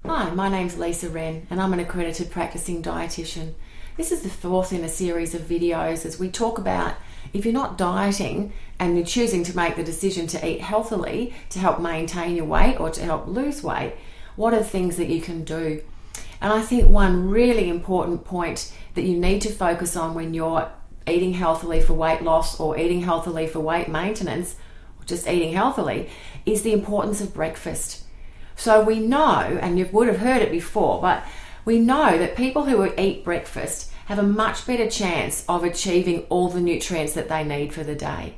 Hi, my name's Lisa Wren and I'm an accredited practicing dietitian. This is the fourth in a series of videos as we talk about if you're not dieting and you're choosing to make the decision to eat healthily to help maintain your weight or to help lose weight, what are the things that you can do? And I think one really important point that you need to focus on when you're eating healthily for weight loss or eating healthily for weight maintenance, or just eating healthily, is the importance of breakfast. So we know, and you would have heard it before, but we know that people who eat breakfast have a much better chance of achieving all the nutrients that they need for the day.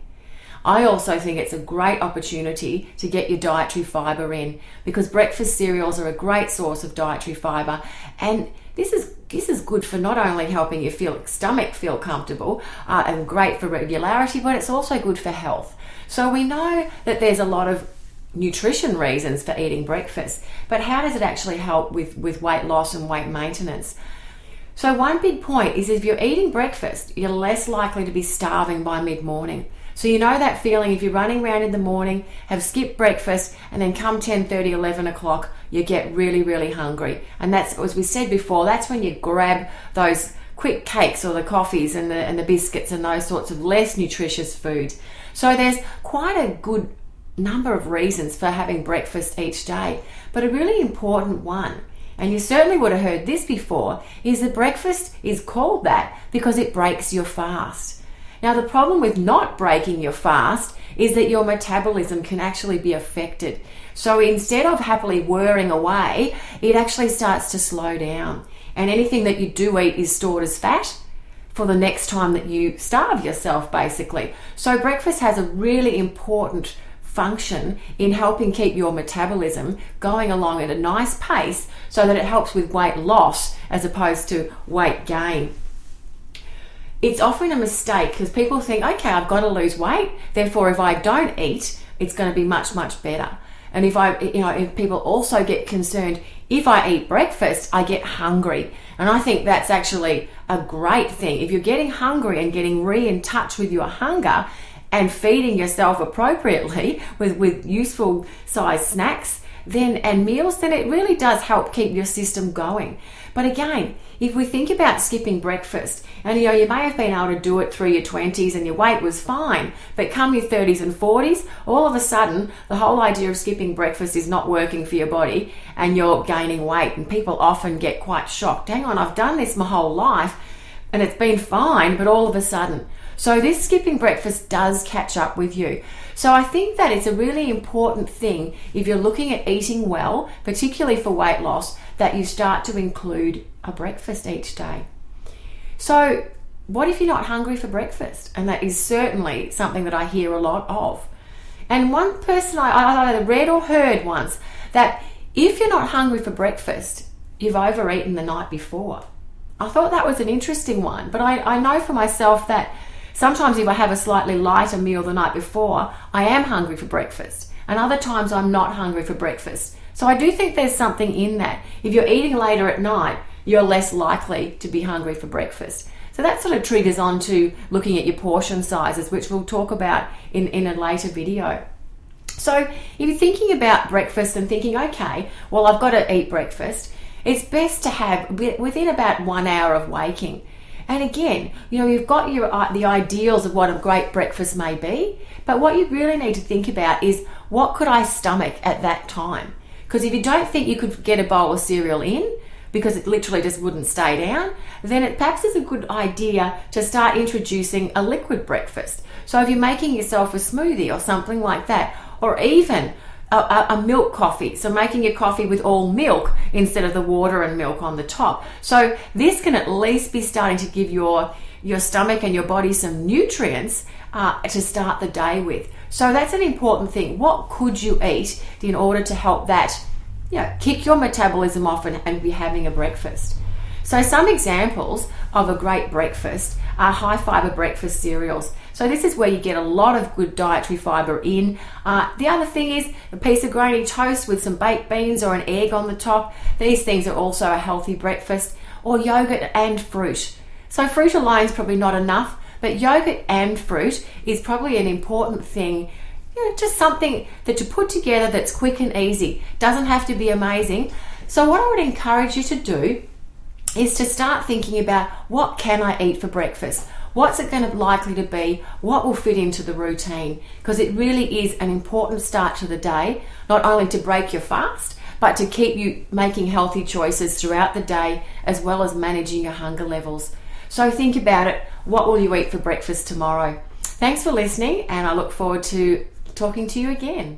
I also think it's a great opportunity to get your dietary fibre in, because breakfast cereals are a great source of dietary fibre, and this is good for not only helping your stomach feel comfortable and great for regularity, but it's also good for health. So we know that there's a lot of nutrition reasons for eating breakfast, but how does it actually help with weight loss and weight maintenance? So one big point is if you're eating breakfast, you're less likely to be starving by mid-morning. So you know that feeling if you're running around in the morning, have skipped breakfast, and then come 10:30, 11 o'clock, you get really, really hungry. And that's, as we said before, that's when you grab those quick cakes or the coffees and the biscuits and those sorts of less nutritious foods. So there's quite a good number of reasons for having breakfast each day, but a really important one, and you certainly would have heard this before, is that breakfast is called that because it breaks your fast. Now the problem with not breaking your fast is that your metabolism can actually be affected. So instead of happily whirring away, it actually starts to slow down, and anything that you do eat is stored as fat for the next time that you starve yourself, basically. So breakfast has a really important function in helping keep your metabolism going along at a nice pace so that it helps with weight loss as opposed to weight gain. It's often a mistake because people think, okay, I've got to lose weight, therefore if I don't eat, it's going to be much, much better. And if people also get concerned, if I eat breakfast, I get hungry. And I think that's actually a great thing. If you're getting hungry and getting in touch with your hunger, and feeding yourself appropriately with useful size snacks and meals, then it really does help keep your system going. But again, if we think about skipping breakfast, and you may have been able to do it through your 20s and your weight was fine, but come your 30s and 40s, all of a sudden the whole idea of skipping breakfast is not working for your body and you're gaining weight, and people often get quite shocked. Hang on, I've done this my whole life and it's been fine, but all of a sudden. So this skipping breakfast does catch up with you. So I think that it's a really important thing if you're looking at eating well, particularly for weight loss, that you start to include a breakfast each day. So what if you're not hungry for breakfast? And that is certainly something that I hear a lot of. And one person I either read or heard once that if you're not hungry for breakfast, you've overeaten the night before. I thought that was an interesting one, but I know for myself that sometimes if I have a slightly lighter meal the night before, I am hungry for breakfast. And other times I'm not hungry for breakfast. So I do think there's something in that. If you're eating later at night, you're less likely to be hungry for breakfast. So that sort of triggers on to looking at your portion sizes, which we'll talk about in a later video. So if you're thinking about breakfast and thinking, okay, well, I've got to eat breakfast, it's best to have within about 1 hour of waking. And again, you've got the ideals of what a great breakfast may be, but what you really need to think about is what could I stomach at that time? Because if you don't think you could get a bowl of cereal in, because it literally just wouldn't stay down, then it perhaps is a good idea to start introducing a liquid breakfast. So if you're making yourself a smoothie or something like that, or even a milk coffee, so making your coffee with all milk instead of the water and milk on the top. So this can at least be starting to give your stomach and your body some nutrients to start the day with. So that's an important thing. What could you eat in order to help that kick your metabolism off and be having a breakfast? So some examples of a great breakfast are high fiber breakfast cereals. So this is where you get a lot of good dietary fiber in. The other thing is a piece of grainy toast with some baked beans or an egg on the top. These things are also a healthy breakfast. Or yogurt and fruit. So fruit alone is probably not enough, but yogurt and fruit is probably an important thing. Just something that you put together that's quick and easy. Doesn't have to be amazing. So what I would encourage you to do is to start thinking about, what can I eat for breakfast? What's it going to likely to be? What will fit into the routine? Because it really is an important start to the day, not only to break your fast, but to keep you making healthy choices throughout the day, as well as managing your hunger levels. So think about it. What will you eat for breakfast tomorrow? Thanks for listening, and I look forward to talking to you again.